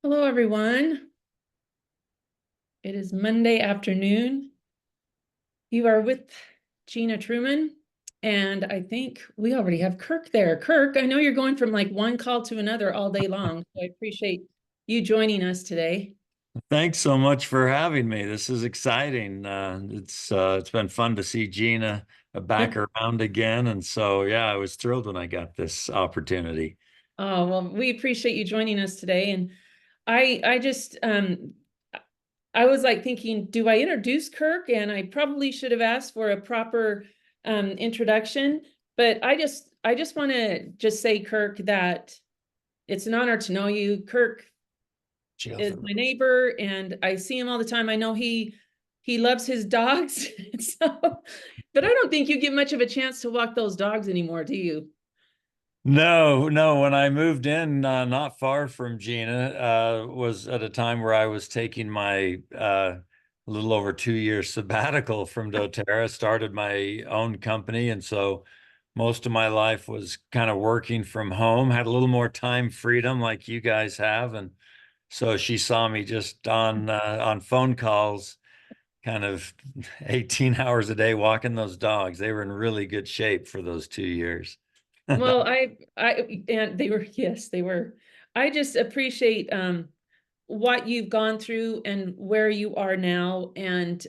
Hello, everyone. It is Monday afternoon. You are with Gina Truman, and I think we already have Kirk there. Kirk, I know you're going from like one call to another all day long, so I appreciate you joining us today. Thanks so much for having me. This is exciting. It's been fun to see Gina back around again, and so yeah, I was thrilled when I got this opportunity. Oh, well, we appreciate you joining us today. And I just I was like thinking, do I introduce Kirk? And I probably should have asked for a proper introduction, but I just want to just say, Kirk, that it's an honor to know you. Kirk is my neighbor and I see him all the time. I know he loves his dogs. So, but I don't think you get much of a chance to walk those dogs anymore, do you? No, no. When I moved in, not far from Gina, was at a time where I was taking my a little over 2 year sabbatical from doTERRA, started my own company, and so most of my life was kind of working from home, had a little more time freedom like you guys have, and so she saw me just on phone calls, kind of 18 hours a day walking those dogs. They were in really good shape for those 2 years. Well, and they were, yes, they were. I just appreciate what you've gone through and where you are now. And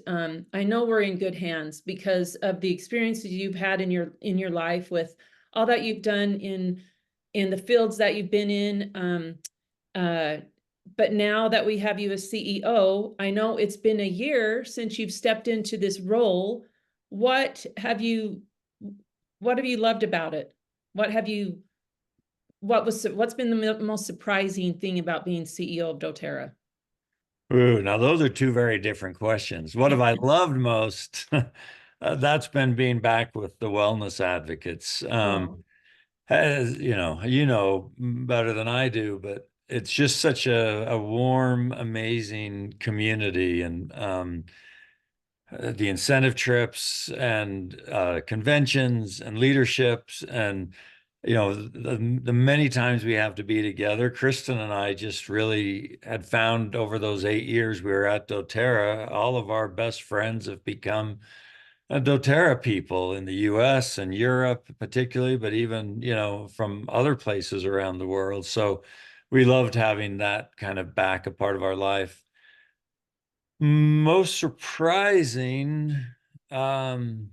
I know we're in good hands because of the experiences you've had in your life with all that you've done in the fields that you've been in. Uh, but now that we have you as CEO, I know it's been a year since you've stepped into this role. What have you what have you loved about it? What have you what's been the most surprising thing about being CEO of doTERRA? Ooh, now those are two very different questions. What have I loved most? That's been being back with the wellness advocates. Oh, As you know better than I do, but it's just such a warm, amazing community, and the incentive trips and conventions and leaderships and the many times we have to be together. Kristen and I just really had found over those 8 years we were at doTERRA, all of our best friends have become doTERRA people in the US and Europe particularly, but even from other places around the world. So we loved having that kind of back a part of our life. Most surprising, um,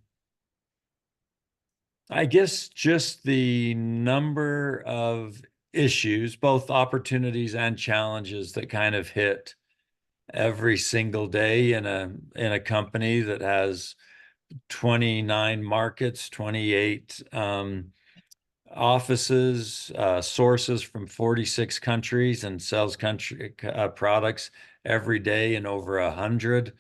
I guess just the number of issues, both opportunities and challenges that kind of hit every single day in a company that has 29 markets, 28 offices, sources from 46 countries, and sells country products every day in over 100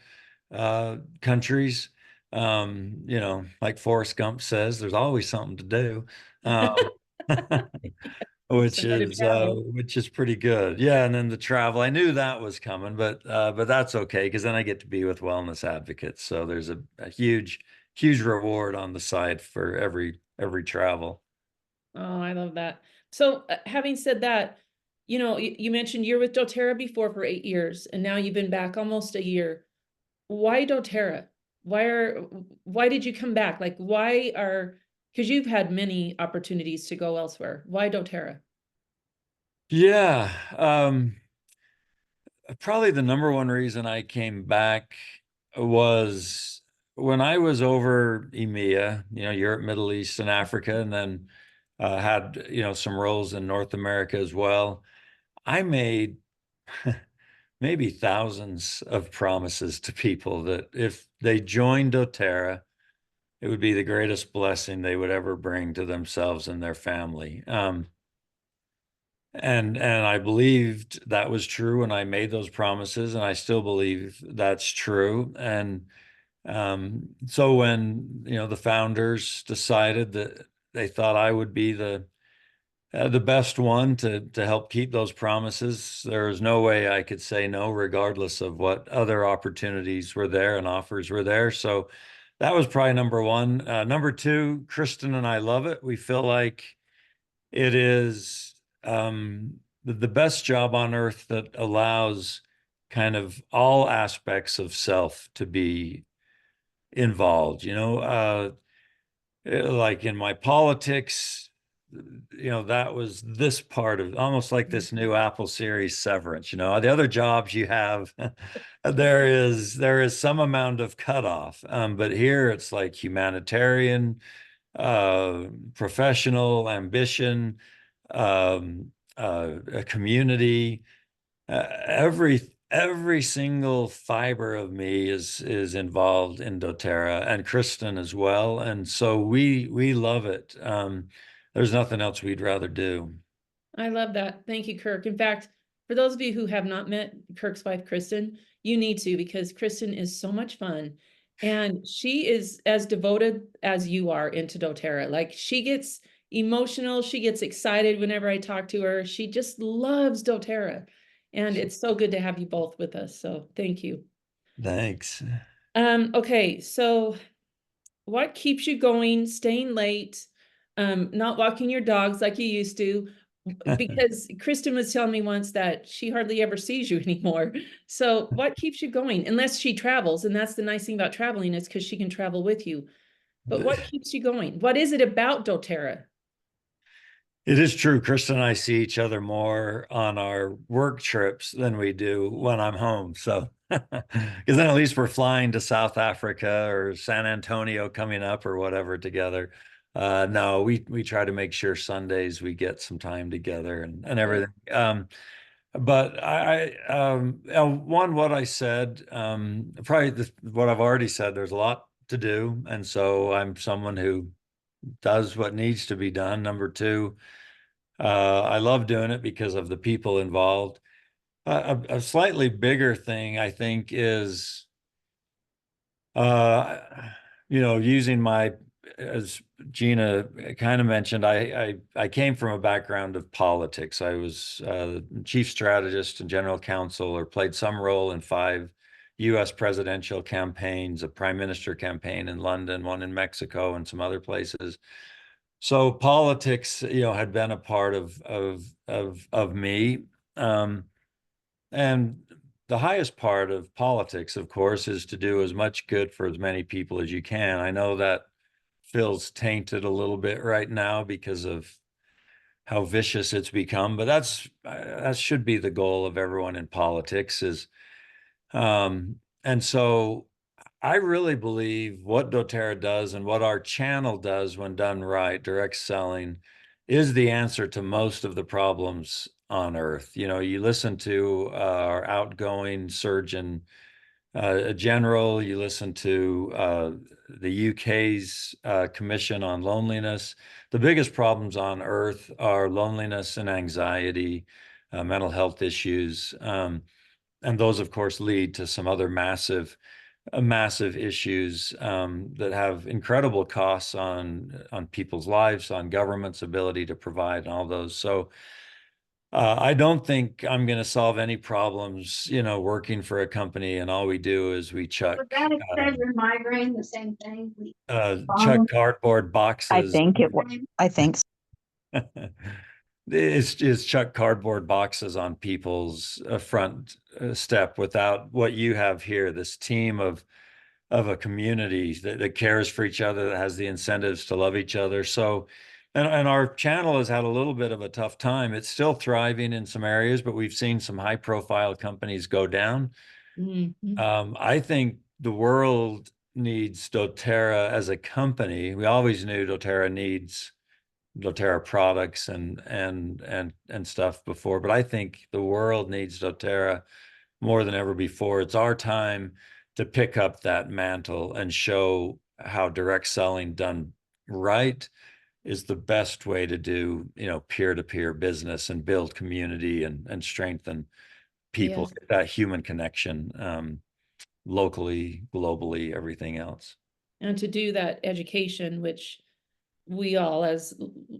countries. Like Forrest Gump says, there's always something to do, um, which somewhere to is travel. pretty good. Yeah, and then the travel, I knew that was coming, but that's okay because then I get to be with wellness advocates. So there's a huge, huge reward on the side for every travel. Oh, I love that. So, having said that, you mentioned you're with doTERRA before for 8 years, and now you've been back almost a year. Why doTERRA? Why are why did you come back? Like, why are because you've had many opportunities to go elsewhere. Why doTERRA? Yeah, probably the number one reason I came back was when I was over EMEA, Europe, Middle East, and Africa, and then had, some roles in North America as well. I made maybe thousands of promises to people that if they joined doTERRA, it would be the greatest blessing they would ever bring to themselves and their family. And I believed that was true, and I made those promises, and I still believe that's true. And so when the founders decided that they thought I would be the best one to help keep those promises, there was no way I could say no, regardless of what other opportunities were there and offers were there. So that was probably number one. Number two, Kristen and I love it. We feel like it is. the best job on earth that allows kind of all aspects of self to be involved, like in my politics, that was this part of almost like this new Apple series Severance. The other jobs you have, there is some amount of cutoff. But here it's like humanitarian, professional ambition, a community, every single fiber of me is involved in doTERRA, and Kristen as well, and so we love it. There's nothing else we'd rather do. I love that. Thank you, Kirk. In fact, for those of you who have not met Kirk's wife, Kristen, you need to, because Kristen is so much fun. And she is as devoted as you are into doTERRA. Like, she gets emotional, she gets excited whenever I talk to her. She just loves doTERRA. And it's so good to have you both with us. So thank you. Thanks. Okay, so what keeps you going, staying late, not walking your dogs like you used to? Because Kristen was telling me once that she hardly ever sees you anymore. So what keeps you going? Unless she travels, and that's the nice thing about traveling, is because she can travel with you. But what keeps you going? What is it about doTERRA? It is true. Kristen and I see each other more on our work trips than we do when I'm home. So, because then at least we're flying to South Africa or San Antonio coming up or whatever together. No, we try to make sure Sundays we get some time together and everything. But what I said, probably what I've already said, there's a lot to do. And so I'm someone who does what needs to be done. Number two, I love doing it because of the people involved. A slightly bigger thing, I think, is uh, using as Gina kind of mentioned, I came from a background of politics. I was chief strategist and general counsel, or played some role in 5 U.S. presidential campaigns, a prime minister campaign in London, one in Mexico, and some other places. So politics, had been a part of me. Um, and the highest part of politics, of course, is to do as much good for as many people as you can. I know that feels tainted a little bit right now because of how vicious it's become, but that should be the goal of everyone in politics is and so I really believe what doTERRA does and what our channel does when done right, direct selling, is the answer to most of the problems on earth. You listen to our outgoing surgeon general, you listen to the UK's Commission on Loneliness. The biggest problems on earth are loneliness and anxiety, mental health issues. And those, of course, lead to some other massive issues that have incredible costs on people's lives, on government's ability to provide, and all those. So I don't think I'm going to solve any problems, working for a company and all we do is we Was that because your migraine, the same thing? chuck cardboard I boxes. think it was. I think so. It's chuck cardboard boxes on people's front step without what you have here, this team of a community that cares for each other, that has the incentives to love each other. So, and our channel has had a little bit of a tough time. It's still thriving in some areas, but we've seen some high profile companies go down. I think the world needs doTERRA as a company. We always knew doTERRA needs doTERRA products and stuff before, but I think the world needs doTERRA more than ever before. It's our time to pick up that mantle and show how direct selling done right is the best way to do, peer-to-peer business and build community and strengthen people, Yes. that human connection, locally, globally, everything else. And to do that education, which we all, as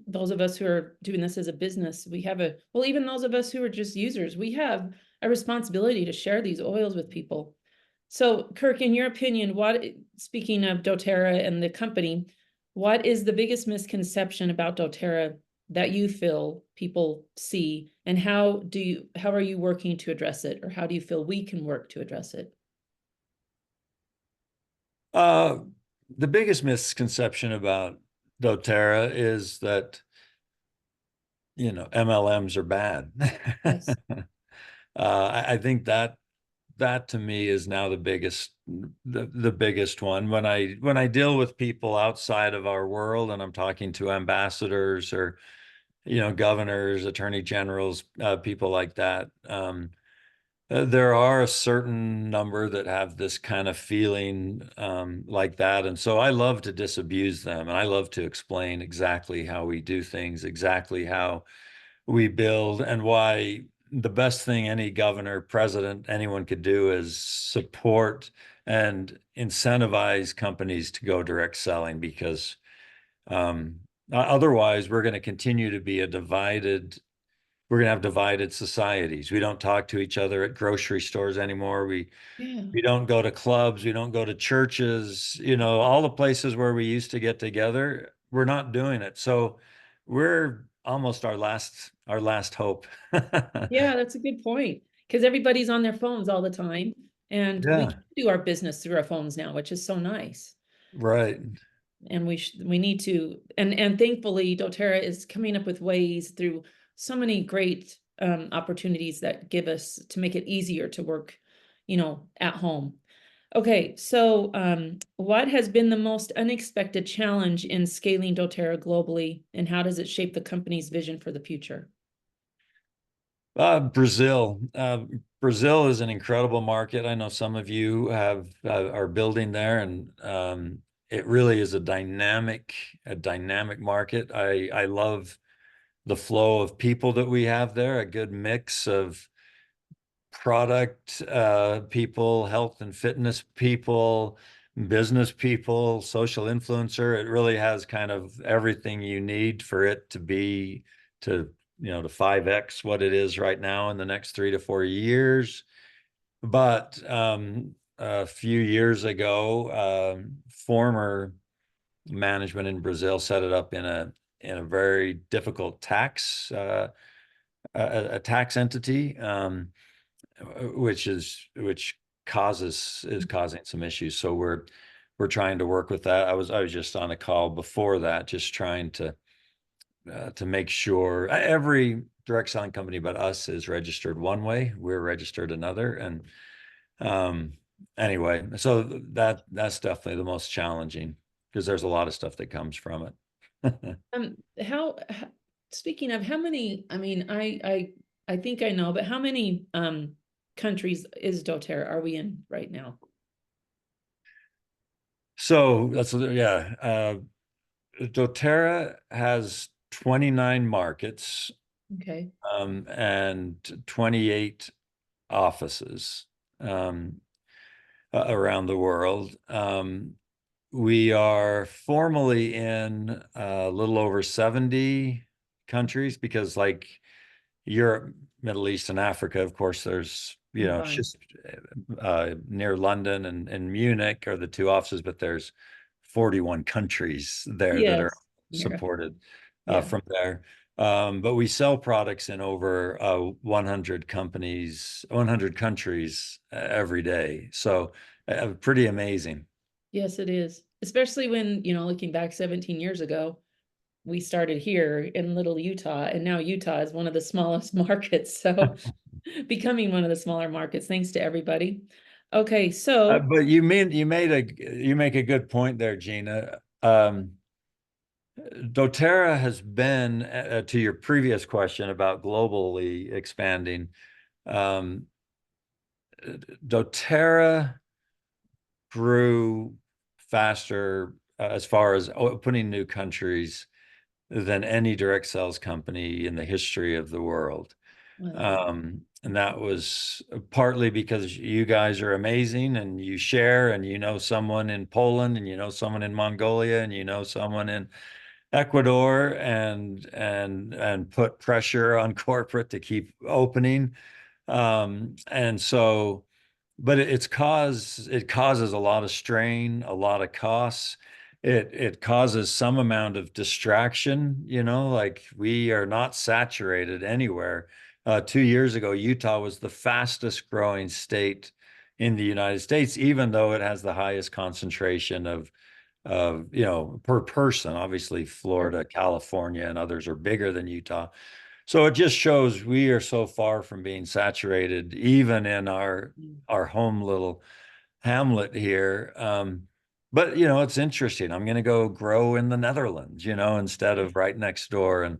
those of us who are doing this as a business, we have well, even those of us who are just users, we have a responsibility to share these oils with people. So, Kirk, in your opinion, speaking of doTERRA and the company, what is the biggest misconception about doTERRA that you feel people see, and how are you working to address it, or how do you feel we can work to address it? Uh, the biggest misconception about doTERRA is that, MLMs are bad. Yes. I think that to me is now the biggest one. When I deal with people outside of our world and I'm talking to ambassadors or, governors, attorney generals, people like that, there are a certain number that have this kind of feeling like that. And so I love to disabuse them, and I love to explain exactly how we do things, exactly how we build, and why the best thing any governor, president, anyone could do is support and incentivize companies to go direct selling, because otherwise we're going to continue to be we're going to have divided societies. We don't talk to each other at grocery stores anymore. Yeah. We don't go to clubs. We don't go to churches. All the places where we used to get together, we're not doing it. So we're almost our last hope. Yeah, that's a good point. Because everybody's on their phones all the time, and we Yeah, can do our business through our phones now, which is so nice. right. And we need to, and thankfully doTERRA is coming up with ways through so many great opportunities that give us to make it easier to work, at home. Okay, so what has been the most unexpected challenge in scaling doTERRA globally, and how does it shape the company's vision for the future? Brazil. Brazil is an incredible market. I know some of you are building there, and it really is a dynamic market. I love the flow of people that we have there, a good mix of product people, health and fitness people, business people, social influencer. It really has kind of everything you need for it to 5x what it is right now in the next 3 to 4 years. But a few years ago, former management in Brazil set it up in a very difficult a tax entity, which is causing some issues. So we're trying to work with that. I was just on a call before that, just trying to make sure every direct selling company but us is registered one way. We're registered another. And anyway, so that's definitely the most challenging, because there's a lot of stuff that comes from it. Speaking of how many, I mean, I think I know, but how many countries is doTERRA are we in right now? So yeah. doTERRA has 29 markets, Okay. and 28 offices um, around the world. We are formally in a little over 70 countries, because like Europe, Middle East, and Africa, of course, it's Combined. just near London and Munich are the two offices, but there's 41 countries there that are Yes. supported Yeah. from there. But we sell products in over 100 countries every day. So pretty amazing. Yes, it is. Especially when, looking back 17 years ago, we started here in little Utah, and now Utah is one of the smallest markets. So becoming one of the smaller markets, thanks to everybody. Okay, so But you make a good point there, Gina. doTERRA has been, to your previous question about globally expanding, um, doTERRA grew faster as far as opening new countries than any direct sales company in the history of the world. And that was partly because you guys are amazing, and you share, and someone in Poland, and someone in Mongolia, and someone in Ecuador, and put pressure on corporate to keep opening. And so, but it causes a lot of strain, a lot of costs. it causes some amount of distraction, like we are not saturated anywhere. 2 years ago, Utah was the fastest growing state in the United States, even though it has the highest concentration of per person. Obviously, Florida, California, and others are bigger than Utah. So it just shows we are so far from being saturated, even in our home little hamlet here. But it's interesting. I'm going to go grow in the Netherlands, instead of right next door. And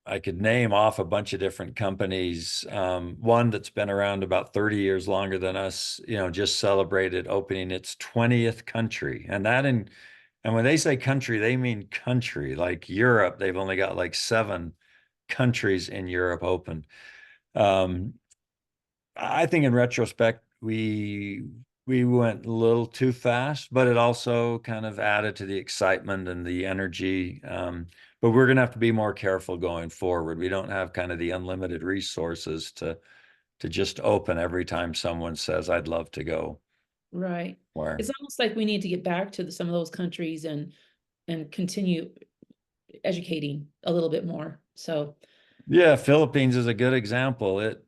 I could name off a bunch of different companies. One that's been around about 30 years longer than us, just celebrated opening its 20th country. And when they say country, they mean country. Like Europe, they've only got like 7 countries in Europe open. I think in retrospect, we went a little too fast, but it also kind of added to the excitement and the energy. But we're going to have to be more careful going forward. We don't have kind of the unlimited resources to just open every time someone says, "I'd love to go." Right. Where? It's almost like we need to get back to some of those countries and continue educating a little bit more. So Yeah, Philippines is a good example. It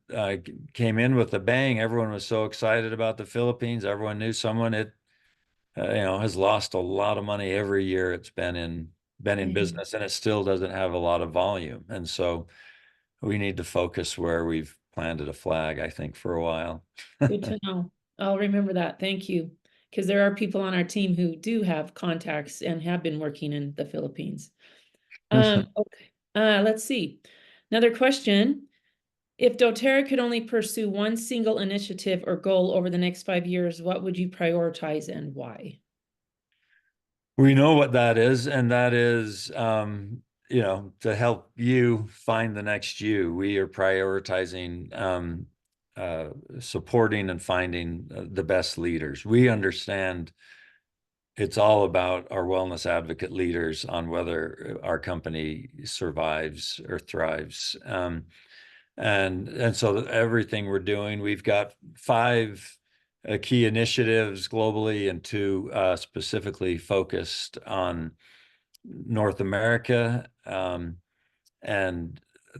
came in with a bang. Everyone was so excited about the Philippines. Everyone knew someone. It has lost a lot of money every year it's been in business, and it still doesn't have a lot of volume. And so we need to focus where we've planted a flag, I think, for a while. good to know. I'll remember that. Thank you. Because there are people on our team who do have contacts and have been working in the Philippines. Okay. Let's see. Another question. If doTERRA could only pursue one single initiative or goal over the next 5 years, what would you prioritize and why? We know what that is, and that is, to help you find the next you. We are prioritizing supporting and finding the best leaders. We understand it's all about our wellness advocate leaders on whether our company survives or thrives. And so everything we're doing, we've got 5 key initiatives globally and 2 specifically focused on North America, and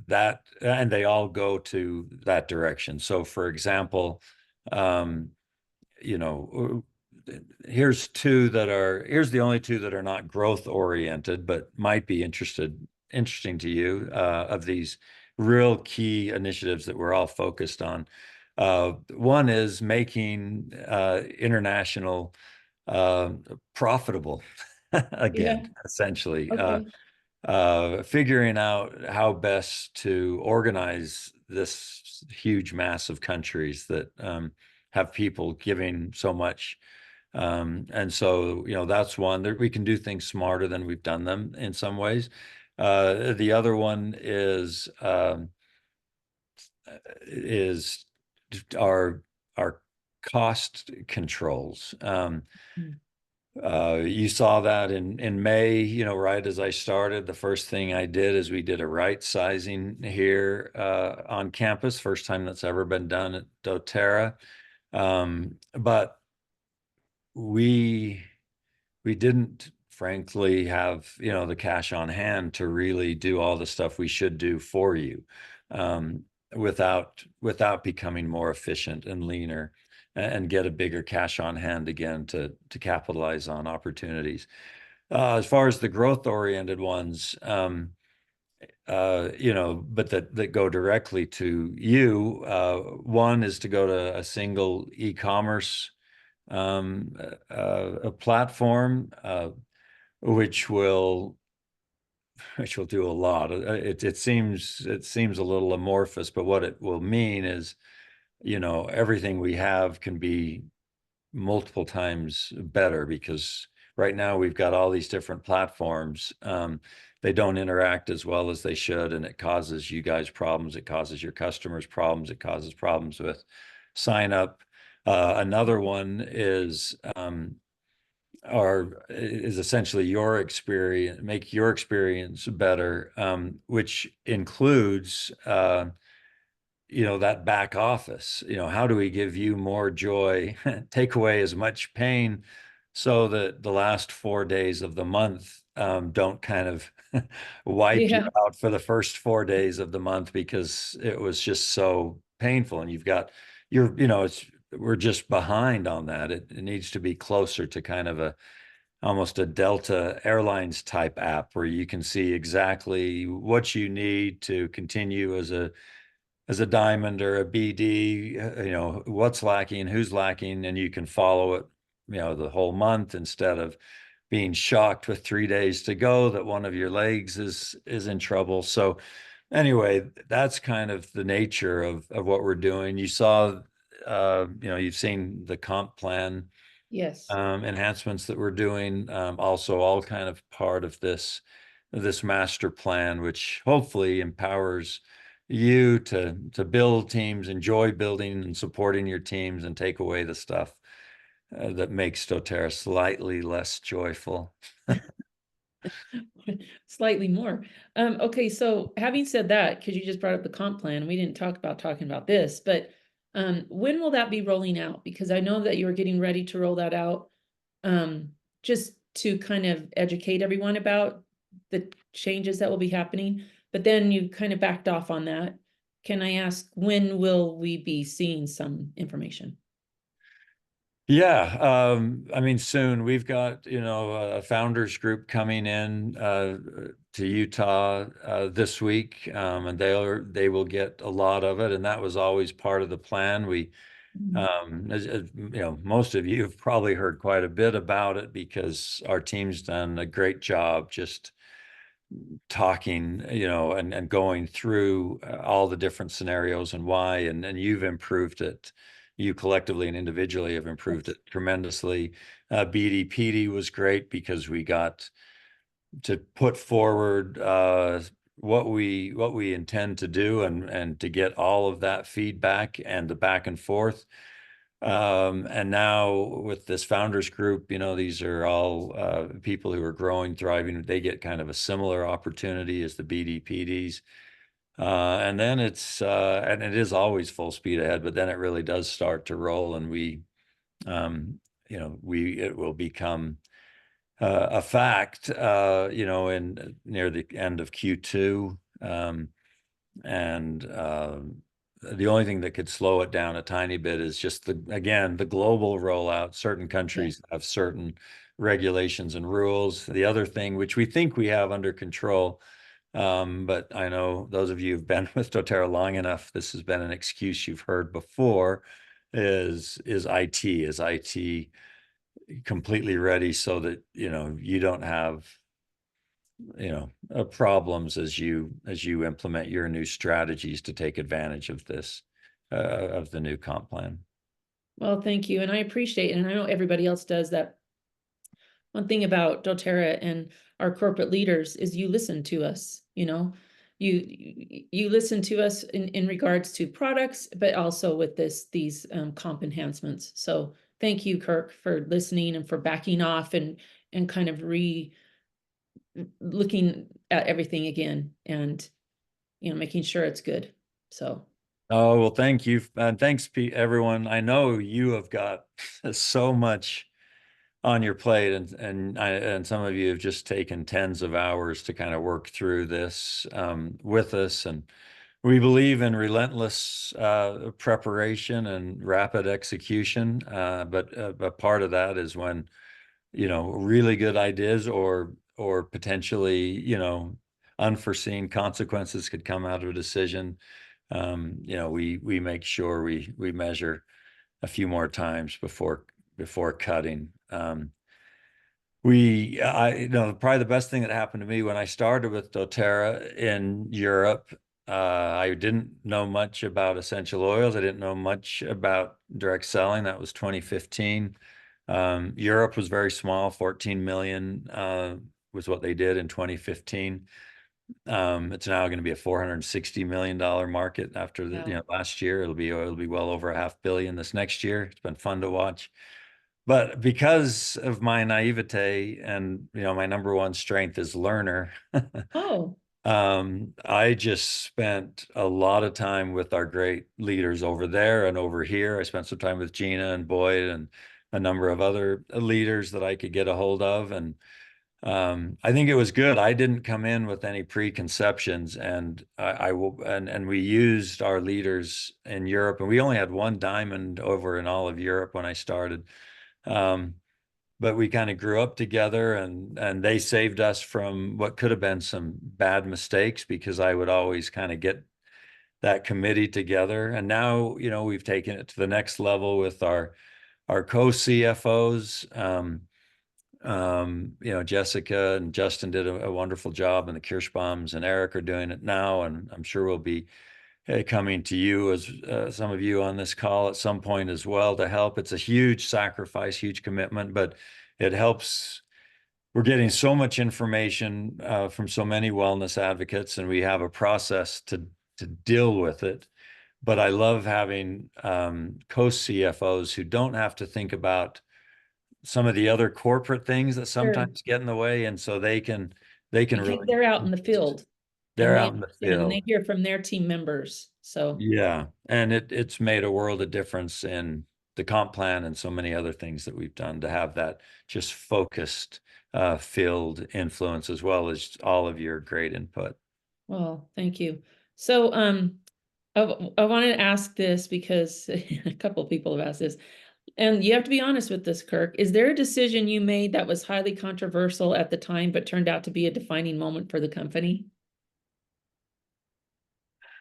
they all go to that direction. So, for example, you know, here's the only 2 that are not growth oriented, but might be interesting to you, of these real key initiatives that we're all focused on. One is making international profitable Yeah. again, essentially. Okay. Figuring out how best to organize this huge mass of countries that have people giving so much. And so, that's one that we can do things smarter than we've done them in some ways. The other one is our cost controls. You saw that in May, right as I started, the first thing I did is we did a right sizing here on campus. First time that's ever been done at doTERRA. But we didn't frankly have, the cash on hand to really do all the stuff we should do for you, without becoming more efficient and leaner and get a bigger cash on hand again to capitalize on opportunities. As far as the growth oriented ones, but that go directly to you. One is to go to a single e-commerce a platform, which will do a lot. It seems a little amorphous, but what it will mean is, everything we have can be multiple times better, because right now we've got all these different platforms. They don't interact as well as they should, and it causes you guys problems. It causes your customers problems. It causes problems with sign up. Another one is essentially your experience, make your experience better, which includes that back office. How do we give you more joy, take away as much pain so that the last 4 days of the month don't kind of wipe you Yeah, out for the first 4 days of the month because it was just so painful. And we're just behind on that. It needs to be closer to kind of almost a Delta Airlines type app where you can see exactly what you need to continue as a diamond or a BD, what's lacking, who's lacking, and you can follow it, the whole month instead of being shocked with 3 days to go that one of your legs is in trouble. So anyway, that's kind of the nature of what we're doing. You've seen the comp plan yes. enhancements that we're doing, also all kind of part of this master plan, which hopefully empowers you to build teams, enjoy building and supporting your teams, and take away the stuff that makes doTERRA slightly less joyful. Slightly more. Okay, so having said that, because you just brought up the comp plan, we didn't talking about this, but when will that be rolling out? Because I know that you were getting ready to roll that out, just to kind of educate everyone about the changes that will be happening, but then you kind of backed off on that. Can I ask, when will we be seeing some information? Yeah, I mean, soon we've got, a founders group coming in to Utah this week, and they will get a lot of it, and that was always part of the plan. Most of you have probably heard quite a bit about it because our team's done a great job just talking, and going through all the different scenarios and why, and you've improved it. You collectively and individually have improved Yes. it tremendously. BDPD was great because we got to put forward what we intend to do, and to get all of that feedback and the back and forth. And now with this founders group, these are all people who are growing, thriving. They get kind of a similar opportunity as the BDPDs. And then and it is always full speed ahead, but then it really does start to roll, and it will become a fact, in near the end of Q2. And the only thing that could slow it down a tiny bit is just the global rollout. Certain countries have certain regulations and rules. The other thing, which we think we have under control, but I know those of you who've been with doTERRA long enough, this has been an excuse you've heard before, is IT. Is IT completely ready so that, you don't have, problems as you implement your new strategies to take advantage of of the new comp plan? Well, thank you, and I appreciate, and I know everybody else does that. One thing about doTERRA and our corporate leaders is you listen to us, you listen to us in regards to products, but also with these comp enhancements. So thank you, Kirk, for listening and for backing off and kind of looking at everything again, and making sure it's good. So Oh, well, thank you. And thanks, everyone. I know you have got so much on your plate, and some of you have just taken tens of hours to kind of work through this with us. And we believe in relentless preparation and rapid execution. But part of that is when, really good ideas or potentially, unforeseen consequences could come out of a decision. We make sure we measure a few more times before cutting. Probably the best thing that happened to me when I started with doTERRA in Europe, I didn't know much about essential oils. I didn't know much about direct selling. That was 2015. Europe was very small, 14 million was what they did in 2015. It's now going to be a $460 million market after wow. last year. It'll be well over $500 million this next year. It's been fun to watch. But because of my naivete and, my number one strength is learner, Oh, I just spent a lot of time with our great leaders over there and over here. I spent some time with Gina and Boyd, and a number of other leaders that I could get a hold of. And I think it was good. I didn't come in with any preconceptions, and I will, and we used our leaders in Europe, and we only had one diamond over in all of Europe when I started. Um, but we kind of grew up together, and they saved us from what could have been some bad mistakes, because I would always kind of get that committee together. And now, we've taken it to the next level with our co-CFOs. Jessica and Justin did a wonderful job, and the Kirschbaums and Eric are doing it now. And I'm sure we'll be coming to you, as some of you on this call, at some point as well, to help. It's a huge sacrifice, huge commitment, but it helps. We're getting so much information from so many wellness advocates, and we have a process to deal with it. But I love having co-CFOs who don't have to think about some of the other corporate things that Sure. sometimes get in the way, and so they can really, They're out in the field. they're and out in the understand, and they field. hear from their team members. So Yeah, and it's made a world of difference in the comp plan and so many other things that we've done, to have that just focused field influence, as well as all of your great input. well, thank you. So I wanted to ask this because a couple of people have asked this, and you have to be honest with this, Kirk. Is there a decision you made that was highly controversial at the time, but turned out to be a defining moment for the company?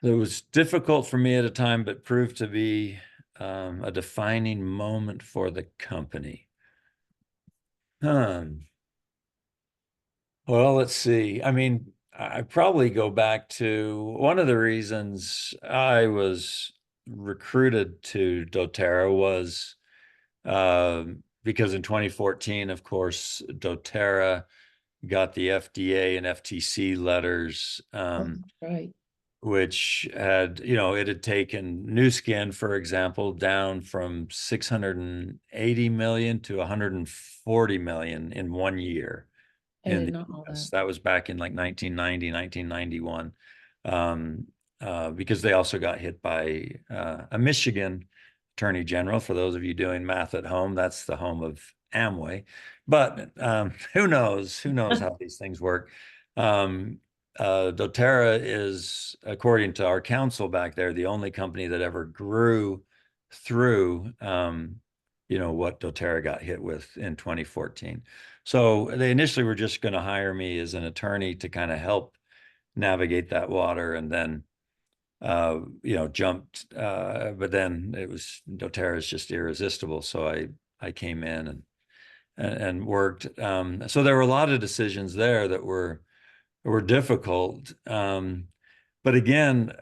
It was difficult for me at a time, but proved to be a defining moment for the company. Well, let's see. I mean, I probably go back to one of the reasons I was recruited to doTERRA was because in 2014, of course, doTERRA got the FDA and FTC letters, Right. which had, it had taken Nu Skin, for example, down from 680 million to 140 million in 1 year. I In did the not know US. that. That was back in like 1990, 1991, because they also got hit by a Michigan attorney general. For those of you doing math at home, that's the home of Amway. But who knows? Who knows how these things work? doTERRA is, according to our counsel back there, the only company that ever grew through, what doTERRA got hit with in 2014. So they initially were just going to hire me as an attorney to kind of help navigate that water, and then jumped. But then it was, doTERRA is just irresistible. So I came in and worked. So there were a lot of decisions there that were difficult. But again,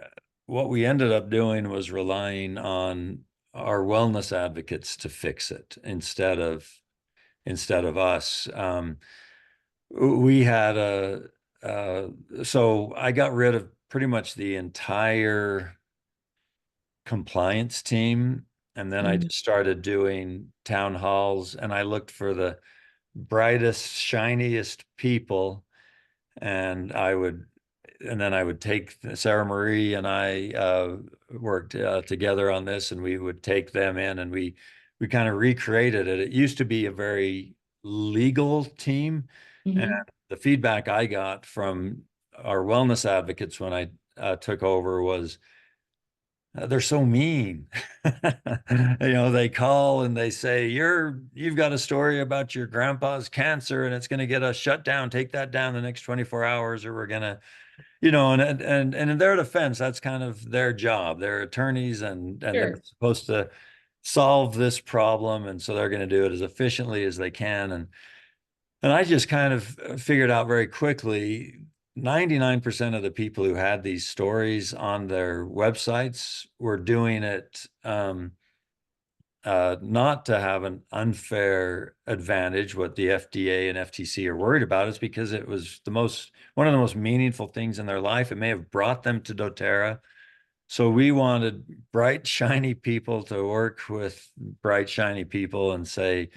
what we ended up doing was relying on our wellness advocates to fix it instead of us. We had so I got rid of pretty much the entire compliance team, and then I just started doing town halls, and I looked for the brightest, shiniest people, and then I would take Sarah Marie and I worked together on this, and we would take them in, and we kind of recreated it. It used to be a very legal team, and the feedback I got from our wellness advocates when I took over was, they're so mean. They call and they say, you've got a story about your grandpa's cancer and it's going to get us shut down. Take that down the next 24 hours, or we're going to, and in their defense, that's kind of their job. They're attorneys, and they're supposed to solve this problem. And so they're going to do it as efficiently as they can. And I just kind of figured out very quickly, 99% of the people who had these stories on their websites were doing it not to have an unfair advantage. What the FDA and FTC are worried about is because it was one of the most meaningful things in their life. It may have brought them to doTERRA. So we wanted bright, shiny people to work with bright, shiny people and say,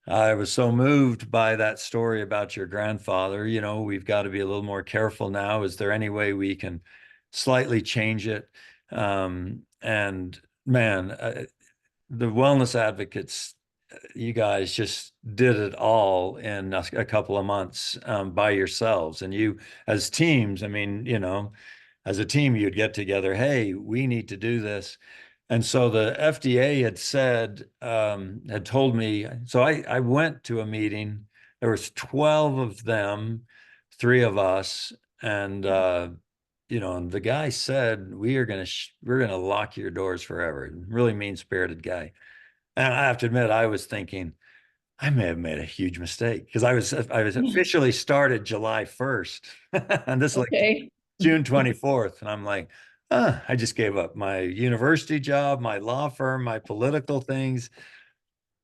I was so moved by that story about your grandfather. We've got to be a little more careful now. Is there any way we can slightly change it? And man, the wellness advocates you guys just did it all in a couple of months by yourselves. And you, as teams, I mean, you know, as a team, you'd get together, hey, we need to do this. And so the FDA had said, had told me, so I went to a meeting. There was 12 of them, three of us, and you know, and the guy said, we're gonna lock your doors forever. Really mean-spirited guy. And I have to admit, I was thinking, I may have made a huge mistake because I was officially started July 1st, and this is like Okay. June 24th, and I'm like, I just gave up my university job, my law firm, my political things.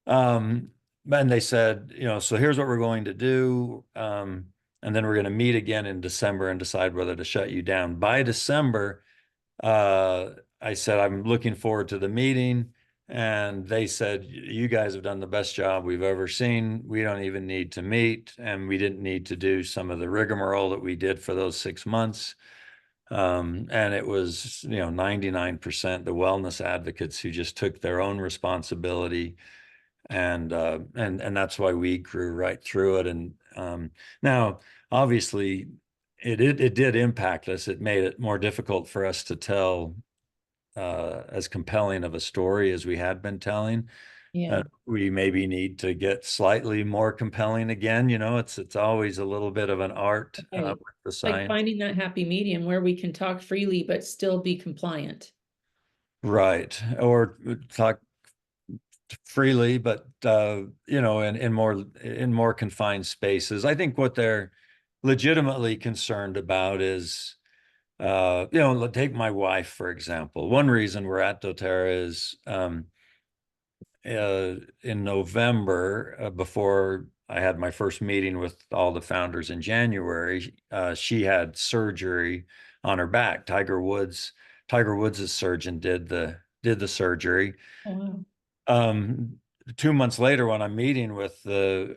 Um, and they said, you know, so here's what we're going to do. And then we're going to meet again in December and decide whether to shut you down. By December, uh, I said, I'm looking forward to the meeting. And they said, you guys have done the best job we've ever seen. We don't even need to meet. And we didn't need to do some of the rigmarole that we did for those 6 months. And it was, you know, 99% the wellness advocates who just took their own responsibility. And that's why we grew right through it. And now, obviously, it did impact us. It made it more difficult for us to tell as compelling of a story as we had been telling. Yeah. We maybe need to get slightly more compelling again. You know, it's always a little bit of an art Right. with the Like science. finding that happy medium where we can talk freely but still be compliant. Right. Or talk freely, but you know, in more confined spaces. I think what they're legitimately concerned about is you know, take my wife, for example. One reason we're at doTERRA is in November, before I had my first meeting with all the founders in January, she had surgery on her back. Tiger Woods' surgeon did the surgery. Oh, wow. Um, 2 months later, when I'm meeting with the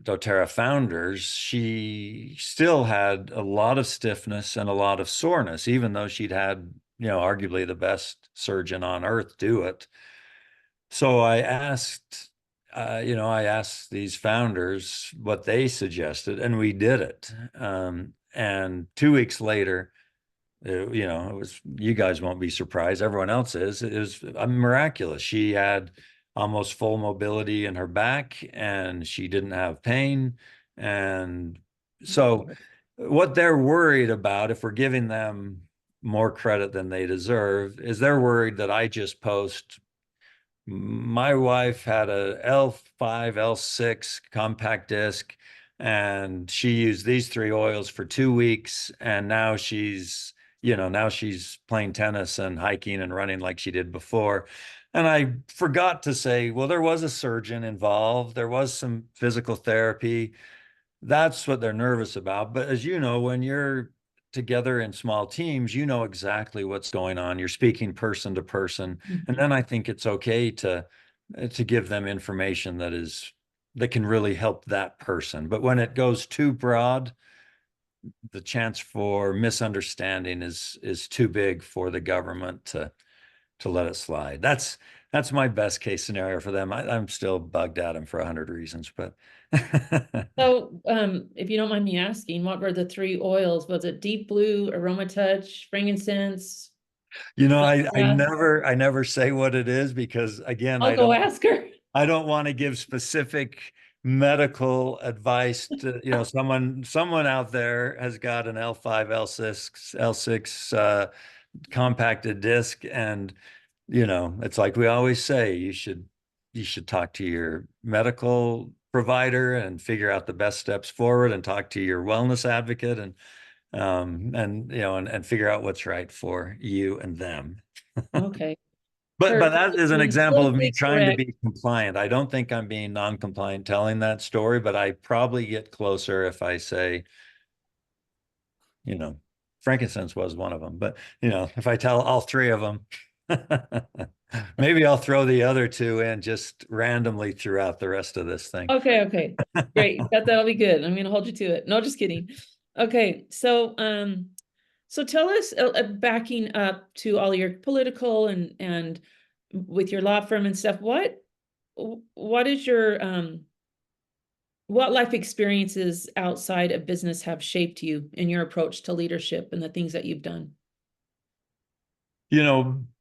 doTERRA founders, she still had a lot of stiffness and a lot of soreness, even though she'd had, you know, arguably the best surgeon on earth do it. So I asked these founders what they suggested, and we did it. And 2 weeks later, you know, it was, you guys won't be surprised. Everyone else is. It was miraculous. She had almost full mobility in her back and she didn't have pain. And so, what they're worried about, if we're giving them more credit than they deserve, is they're worried that I just post my wife had a L5, L6 compact disc, and she used these three oils for 2 weeks, and now now she's playing tennis and hiking and running like she did before. And I forgot to say, well, there was a surgeon involved, there was some physical therapy. That's what they're nervous about. But as you know, when you're together in small teams, you know exactly what's going on. You're speaking person to person. And then I think it's okay to give them information that can really help that person. But when it goes too broad, the chance for misunderstanding is too big for the government to let it slide. That's my best case scenario for them. I'm still bugged at them for 100 reasons, but So, if you don't mind me asking, what were the three oils? Was it deep blue, aroma touch, frankincense? you know, Yes. I never say what it is because again, I'll go ask her. I don't want to give specific medical advice to, you know, someone out there has got an L5, L6 compacted disc, and you know, it's like we always say, you should talk to your medical provider and figure out the best steps forward and talk to your wellness advocate and you know and figure out what's right for you and them. Okay. But Kirk, that is an being example of me politically trying to correct. be compliant. I don't think I'm being non-compliant telling that story, but I probably get closer if I say, you know, frankincense was one of them. But, you know, if I tell all three of them, maybe I'll throw the other two in just randomly throughout the rest of this thing. Okay, okay. Great. That'll be good. I'm gonna hold you to it. No, just kidding. Okay, so tell us, backing up to all your political and with your law firm and stuff, what is your, what life experiences outside of business have shaped you in your approach to leadership and the things that you've done?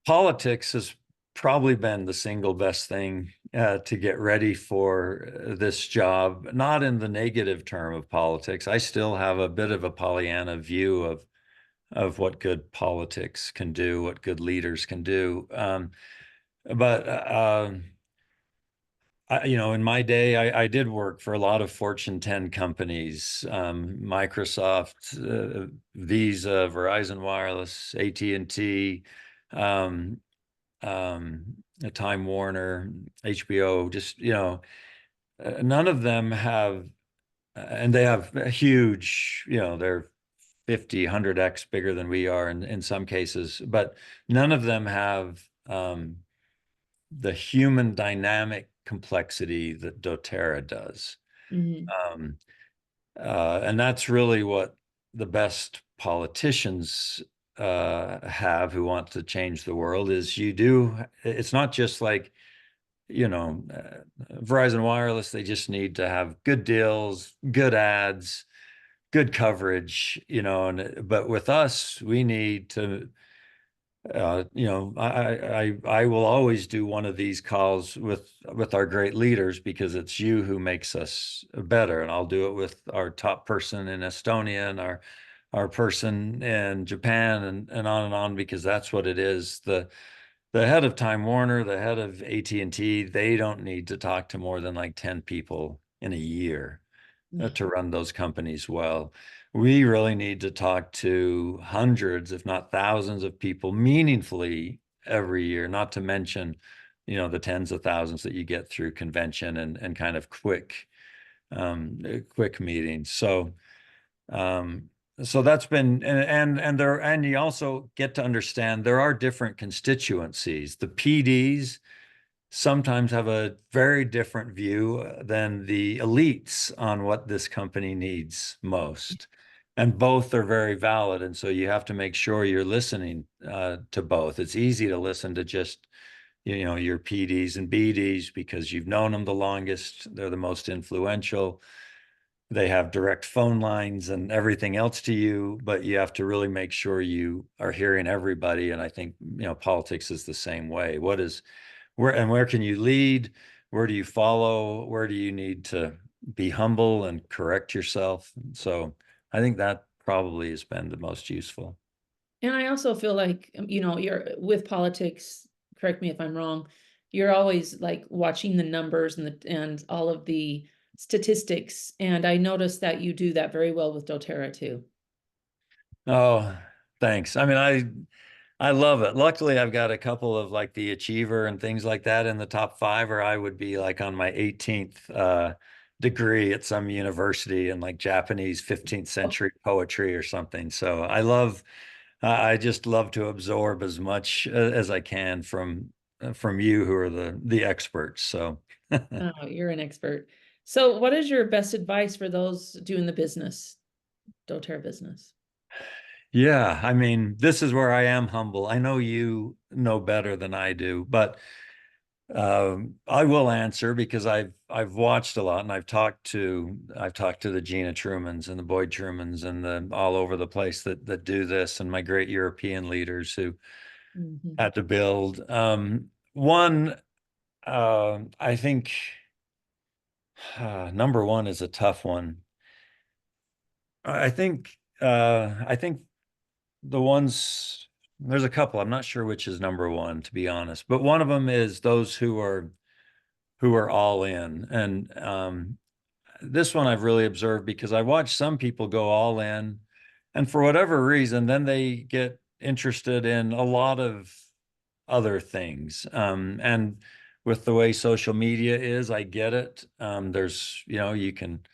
Politics has probably been the single best thing to get ready for this job, not in the negative term of politics. I still have a bit of a Pollyanna view of what good politics can do, what good leaders can do. But in my day, I did work for a lot of Fortune 10 companies, Microsoft, Visa, Verizon Wireless, AT&T, um, Time Warner, HBO, just, none of them have, and they have a huge, they're 50, 100x bigger than we are in some cases, but none of them have the human dynamic complexity that doTERRA does. Mhm. And that's really what the best politicians have who want to change the world is it's not just like, Verizon Wireless, they just need to have good deals, good ads, good coverage, but with us, we need to I will always do one of these calls with our great leaders because it's you who makes us better. And I'll do it with our top person in Estonia and our person in Japan and on because that's what it is. The head of Time Warner, the head of AT&T, they don't need to talk to more than like 10 people in a year to run those companies well. We really need to talk to hundreds, if not thousands of people meaningfully every year, not to mention, the tens of thousands that you get through convention and kind of quick meetings. So that's been and you also get to understand there are different constituencies. The PDs sometimes have a very different view than the elites on what this company needs most. And both are very valid. And so you have to make sure you're listening to both. It's easy to listen to just, your PDs and BDs because you've known them the longest. They're the most influential. They have direct phone lines and everything else to you, but you have to really make sure you are hearing everybody. And I think, politics is the same way. Where can you lead? Where do you follow? Where do you need to be humble and correct yourself? So I think that probably has been the most useful. And I also feel like, you're with politics, correct me if I'm wrong, you're always like watching the numbers and all of the statistics. And I noticed that you do that very well with doTERRA too. Oh, thanks. I mean, I love it. Luckily, I've got a couple of like the Achiever and things like that in the top 5, or I would be like on my 18th degree at some university in like Japanese 15th century poetry or something. So I just love to absorb as much as I can from you who are the experts. So Oh, you're an expert. So what is your best advice for those doing the business, doTERRA business? yeah, I mean, this is where I am humble. I know you know better than I do, but I will answer because I've watched a lot and I've talked to the Gina Trumans and the Boyd Trumans and the all over the place that do this and my great European leaders who Mhm. had to build. One, I think number one is a tough one. I think the ones there's a couple. I'm not sure which is number one, to be honest, but one of them is those who are all in. And this one I've really observed because I watch some people go all in, and for whatever reason, then they get interested in a lot of other things. And with the way social media is, I get it. There's, you can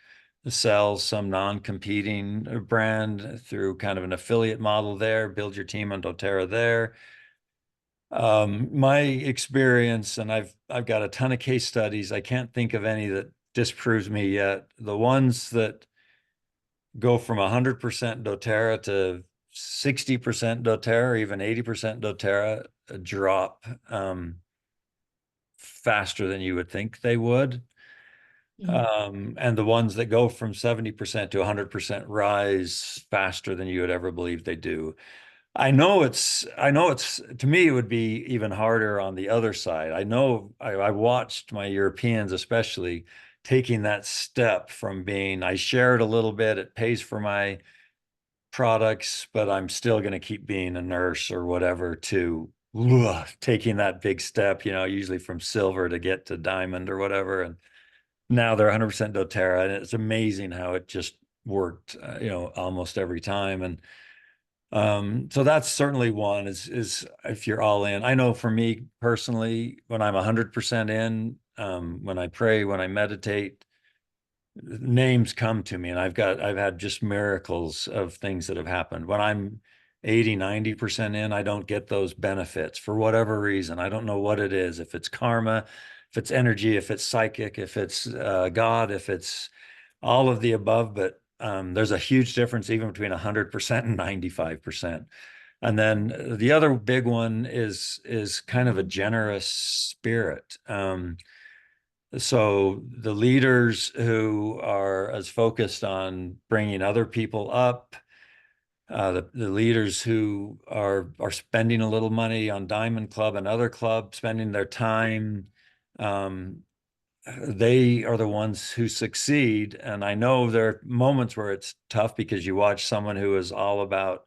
sell some non-competing brand through kind of an affiliate model there, build your team on doTERRA there. My experience, and I've got a ton of case studies. I can't think of any that disproves me yet. The ones that go from 100% doTERRA to 60% doTERRA, or even 80% doTERRA, drop faster than you would think they would. Mhm. And the ones that go from 70% to 100% rise faster than you would ever believe they do. I know it's, to me, it would be even harder on the other side. I know I watched my Europeans, especially, taking that step from being, I shared a little bit, it pays for my products, but I'm still going to keep being a nurse or whatever, to taking that big step, usually from silver to get to diamond or whatever. And now they're 100% doTERRA, and it's amazing how it just worked, almost every time. And so that's certainly one, is if you're all in. I know for me personally, when I'm 100% in, when I pray, when I meditate, names come to me, and I've had just miracles of things that have happened. When I'm 80, 90% in, I don't get those benefits for whatever reason. I don't know what it is, if it's karma, if it's energy, if it's psychic, if it's God, if it's all of the above. But there's a huge difference even between 100% and 95%. And then the other big one is kind of a generous spirit. So the leaders who are as focused on bringing other people up, the leaders who are spending a little money on Diamond Club and other clubs, spending their time, they are the ones who succeed. And I know there are moments where it's tough because you watch someone who is all about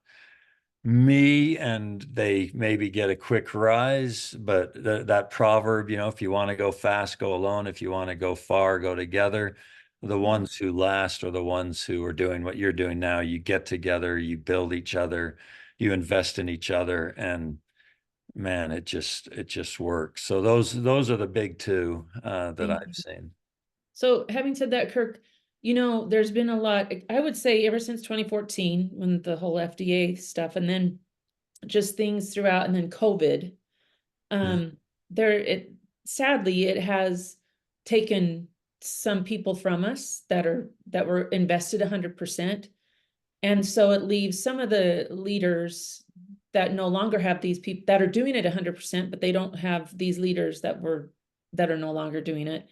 me and they maybe get a quick rise, but that proverb, if you want to go fast, go alone. If you want to go far, go together. The ones who last are the ones who are doing what you're doing now. You get together, you build each other, you invest in each other, and man, it just works. So those are the big two that Thank I've you. seen. So having said that, Kirk, there's been a lot, I would say ever since 2014, when the whole FDA stuff, and then just things throughout, and then COVID, Mm. there, sadly, it has taken some people from us that were invested 100%. And so it leaves some of the leaders that no longer have these people that are doing it 100%, but they don't have these leaders that are no longer doing it.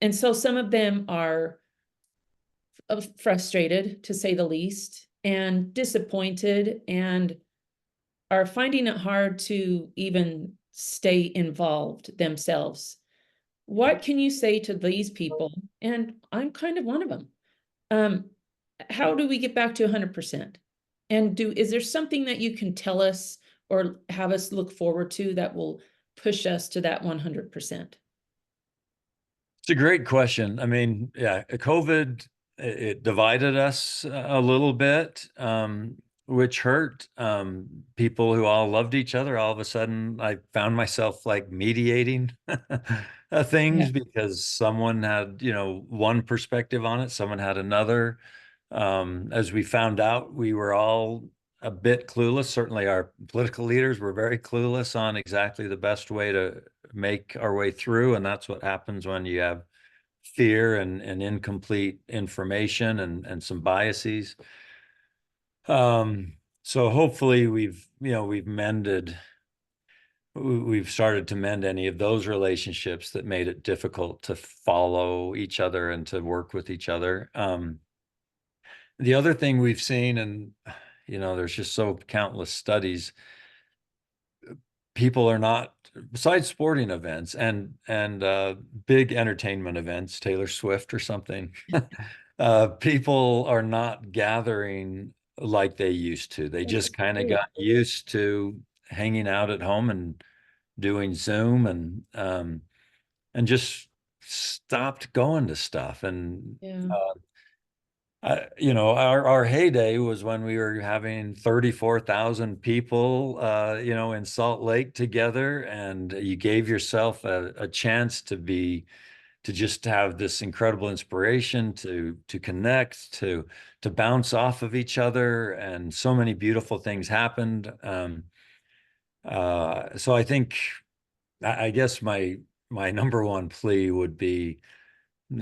And so some of them are frustrated, to say the least, and disappointed, and are finding it hard to even stay involved themselves. What can you say to these people? And I'm kind of one of them. Um, how do we get back to 100%? And is there something that you can tell us or have us look forward to that will push us to that 100%? It's a great question. I mean, yeah, COVID, it divided us a little bit, which hurt. People who all loved each other, all of a sudden, I found myself like mediating Yeah. things because someone had, one perspective on it, someone had another. As we found out, we were all a bit clueless. Certainly, our political leaders were very clueless on exactly the best way to make our way through. And that's what happens when you have fear and incomplete information and some biases. So hopefully we've started to mend any of those relationships that made it difficult to follow each other and to work with each other. The other thing we've seen, and there's just so countless studies, people are not, besides sporting events and big entertainment events, Taylor Swift or something, people are not gathering like they used to. They just kind of got used to hanging out at home and doing Zoom and just stopped going to stuff. And Yeah. our heyday was when we were having 34,000 people, in Salt Lake together, and you gave yourself a chance to just have this incredible inspiration, to connect, to bounce off of each other, and so many beautiful things happened. So I think, I guess my number one plea would be,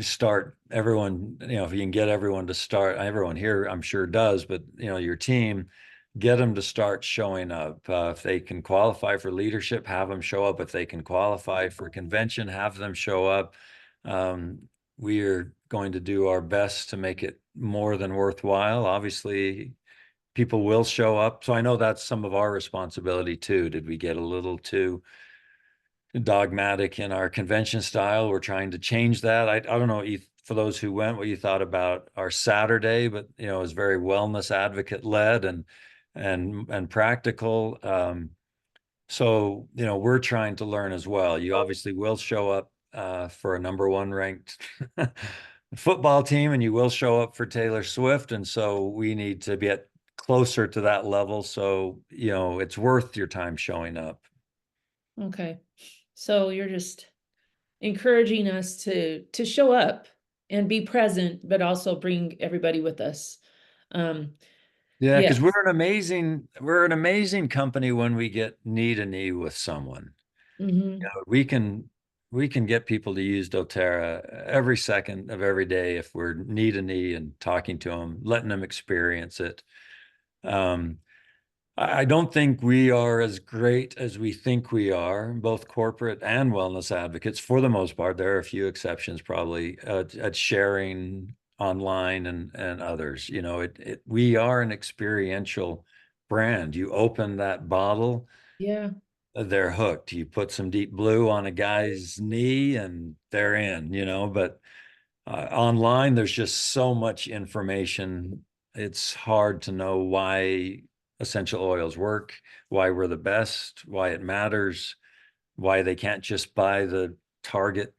start everyone, if you can get everyone to start, everyone here I'm sure does, but your team, get them to start showing up. If they can qualify for leadership, have them show up. If they can qualify for convention, have them show up. We are going to do our best to make it more than worthwhile. Obviously, people will show up. So I know that's some of our responsibility too. Did we get a little too dogmatic in our convention style? We're trying to change that. I don't know, for those who went, what you thought about our Saturday, but it was very wellness advocate led and practical. So we're trying to learn as well. You obviously will show up for a number one ranked football team, and you will show up for Taylor Swift, and so we need to get closer to that level. So it's worth your time showing up. Okay. So you're just encouraging us to show up and be present, but also bring everybody with us. Yeah, because Yes. we're an amazing company when we get knee to knee with someone. Mhm. We can get people to use doTERRA every second of every day if we're knee to knee and talking to them, letting them experience it. Um, I don't think we are as great as we think we are, both corporate and wellness advocates. For the most part, there are a few exceptions probably at sharing online and others. We are an experiential brand. You open that bottle, Yeah. they're hooked. You put some Deep Blue on a guy's knee and they're in. But online, there's just so much information. It's hard to know why essential oils work, why we're the best, why it matters, why they can't just buy the Target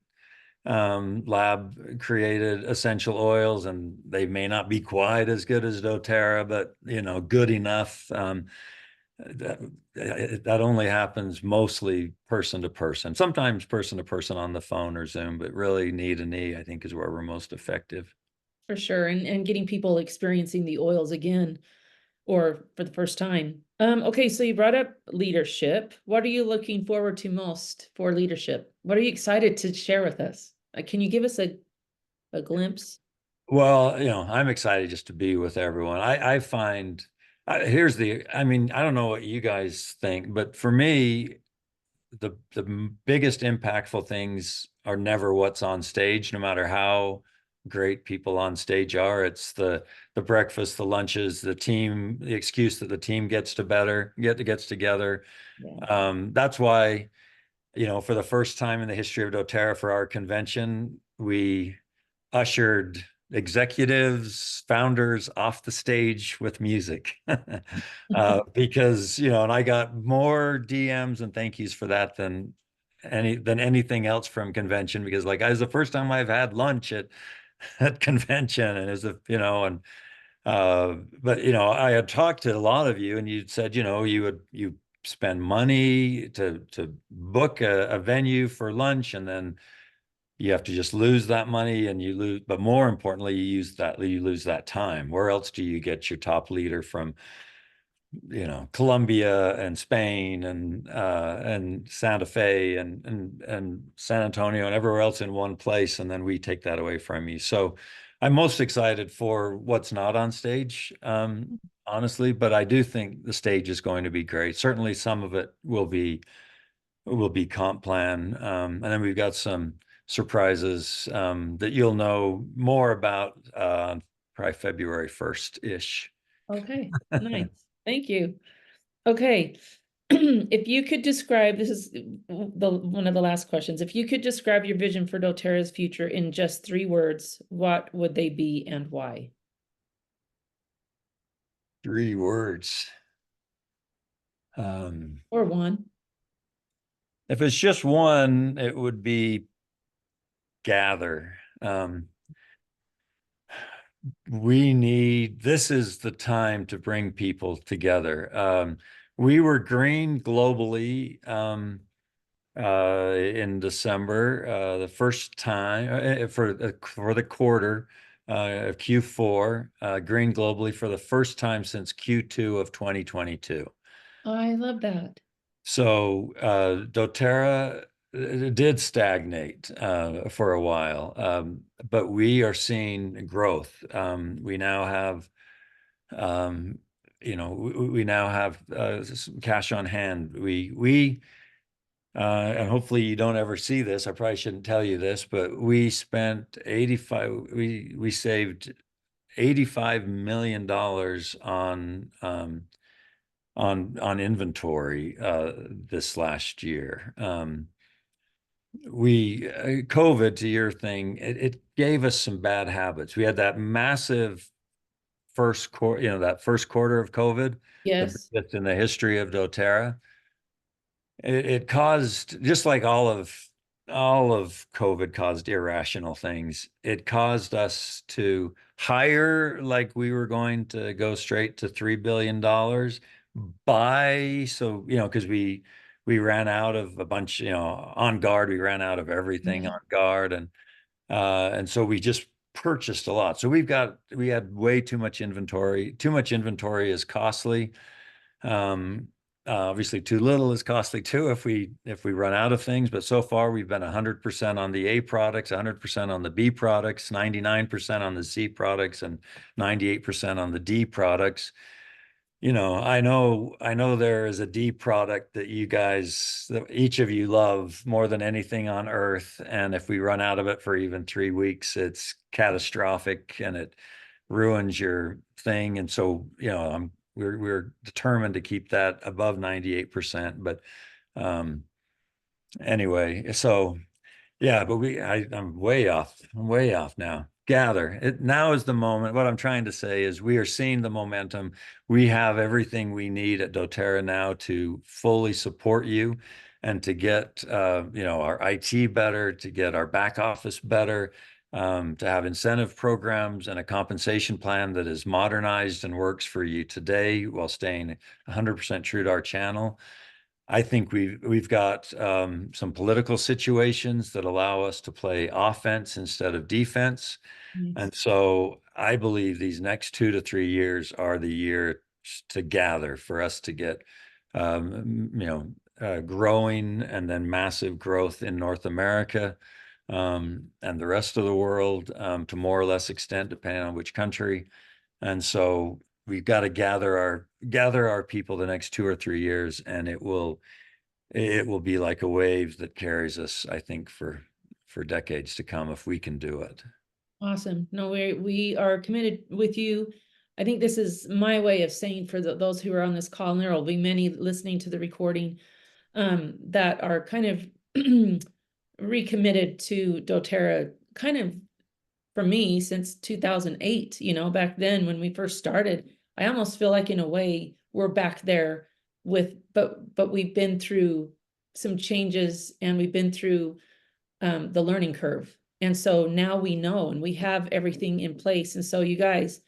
lab created essential oils, and they may not be quite as good as doTERRA, but good enough. That only happens mostly person to person, sometimes person to person on the phone or Zoom, but really knee to knee, I think, is where we're most effective. For sure. And getting people experiencing the oils again or for the first time. Okay, so you brought up leadership. What are you looking forward to most for leadership? What are you excited to share with us? Can you give us a glimpse? Well, I'm excited just to be with everyone. I find I mean, I don't know what you guys think, but for me, the biggest impactful things are never what's on stage, no matter how great people on stage are. It's the breakfast, the lunches, the team, the excuse that the team gets together. Yeah. That's why, for the first time in the history of doTERRA, for our convention, we ushered executives, founders off the stage with music. Because, and I got more DMs and thank yous for that than anything else from convention, because like, it was the first time I've had lunch at convention, and but I had talked to a lot of you and you said, you spend money to book a venue for lunch, and then you have to just lose that money, and you lose, but more importantly, you lose that time. Where else do you get your top leader from, Colombia and Spain and Santa Fe and San Antonio and everywhere else in one place, and then we take that away from you. So I'm most excited for what's not on stage, honestly, but I do think the stage is going to be great. Certainly some of it will be comp plan. And then we've got some surprises that you'll know more about probably February 1st-ish. Okay, nice. Thank you. Okay. If you could describe, this is one of the last questions. If you could describe your vision for doTERRA's future in just 3 words, what would they be and why? 3 words. Um, Or one. if it's just one, it would be gather. This is the time to bring people together. We were green globally in December, the first time for the quarter of Q4, green globally for the first time since Q2 of 2022. I love that. So doTERRA did stagnate for a while, but we are seeing growth. We now have we now have some cash on hand. And hopefully you don't ever see this. I probably shouldn't tell you this, but we spent 85, we saved $85 million on inventory this last year. COVID, to your thing, it gave us some bad habits. We had that massive first quarter, that first quarter of COVID, the Yes. biggest in the history of doTERRA. It caused, just like all of COVID caused irrational things. It caused us to hire like we were going to go straight to $3 billion, buy. So, because we ran out of a bunch, on guard, we ran out of everything Yeah. on guard. And so we just purchased a lot. So we had way too much inventory. Too much inventory is costly. Obviously too little is costly too if we run out of things. But so far we've been 100% on the A products, 100% on the B products, 99% on the C products, and 98% on the D products. I know there is a D product that that each of you love more than anything on earth. And if we run out of it for even 3 weeks, it's catastrophic and it ruins your thing. And so, we're determined to keep that above 98%. But anyway, so yeah, but I'm way off. I'm way off now. Now is the moment. What I'm trying to say is we are seeing the momentum. We have everything we need at doTERRA now to fully support you and to get our IT better, to get our back office better, to have incentive programs and a compensation plan that is modernized and works for you today while staying 100% true to our channel. I think we've got some political situations that allow us to play offense instead of defense. Yes. And so I believe these next 2 to 3 years are the year to gather for us to get, growing and then massive growth in North America and the rest of the world to more or less extent, depending on which country. And so we've got to gather our people the next 2 or 3 years, and it will be like a wave that carries us, I think, for decades to come if we can do it. Awesome. No, we are committed with you. I think this is my way of saying for those who are on this call, and there will be many listening to the recording that are kind of recommitted to doTERRA, kind of for me since 2008. Back then when we first started, I almost feel like in a way we're back there but we've been through some changes and we've been through the learning curve. And so now we know and we have everything in place. And so you guys,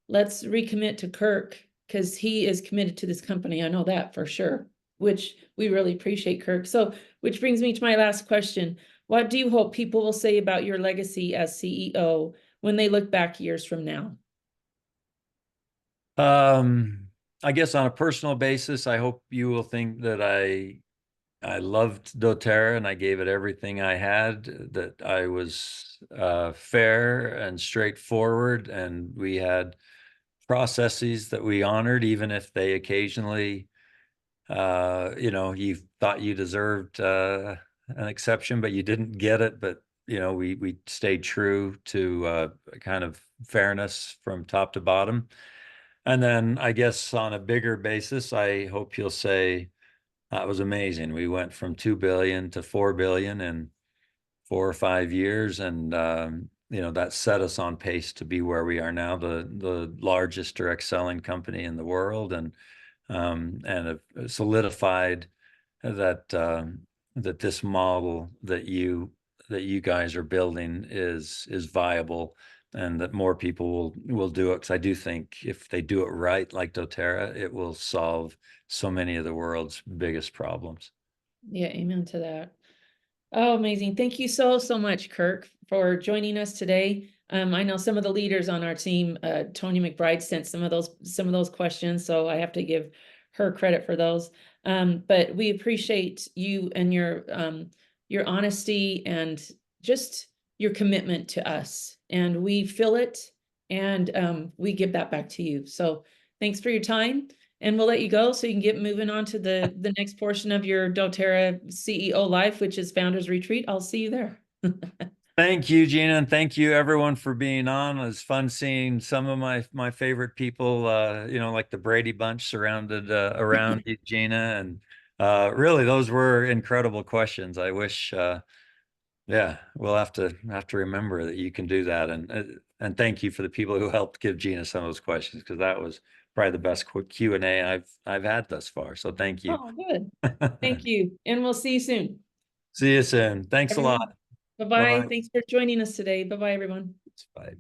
let's recommit to Kirk because he is committed to this company. I know that for sure, which we really appreciate, Kirk. So, which brings me to my last question. What do you hope people will say about your legacy as CEO when they look back years from now? I guess on a personal basis, I hope you will think that I loved doTERRA and I gave it everything I had, that I was fair and straightforward, and we had processes that we honored, even if they occasionally, you thought you deserved an exception, but you didn't get it. But, we stayed true to kind of fairness from top to bottom. And then I guess on a bigger basis, I hope you'll say, that was amazing. We went from 2 billion to 4 billion in 4 or 5 years. And, that set us on pace to be where we are now, the largest direct selling company in the world, and have solidified that this model that you guys are building is viable, and that more people will do it. Because I do think if they do it right, like doTERRA, it will solve so many of the world's biggest problems. Yeah, amen to that. Oh, amazing. Thank you so much, Kirk, for joining us today. I know some of the leaders on our team, Tony McBride sent some of those questions, so I have to give her credit for those. But we appreciate you and your honesty and just your commitment to us, and we feel it, and we give that back to you. So thanks for your time. And we'll let you go so you can get moving on to the next portion of your doTERRA CEO life, which is Founders Retreat. I'll see you there. Thank you, Gina, and thank you everyone for being on. It was fun seeing some of my favorite people, like the Brady Bunch surrounded around you, Gina, and really those were incredible questions. I wish, yeah, we'll have to remember that you can do that, and thank you for the people who helped give Gina some of those questions, because that was probably the best Q&A I've had thus far. So thank you. Oh, good. Thank you, and we'll see you soon. See you soon. Thanks a lot. Bye-bye. Bye-bye. Thanks for joining us today. Bye-bye, everyone. Bye.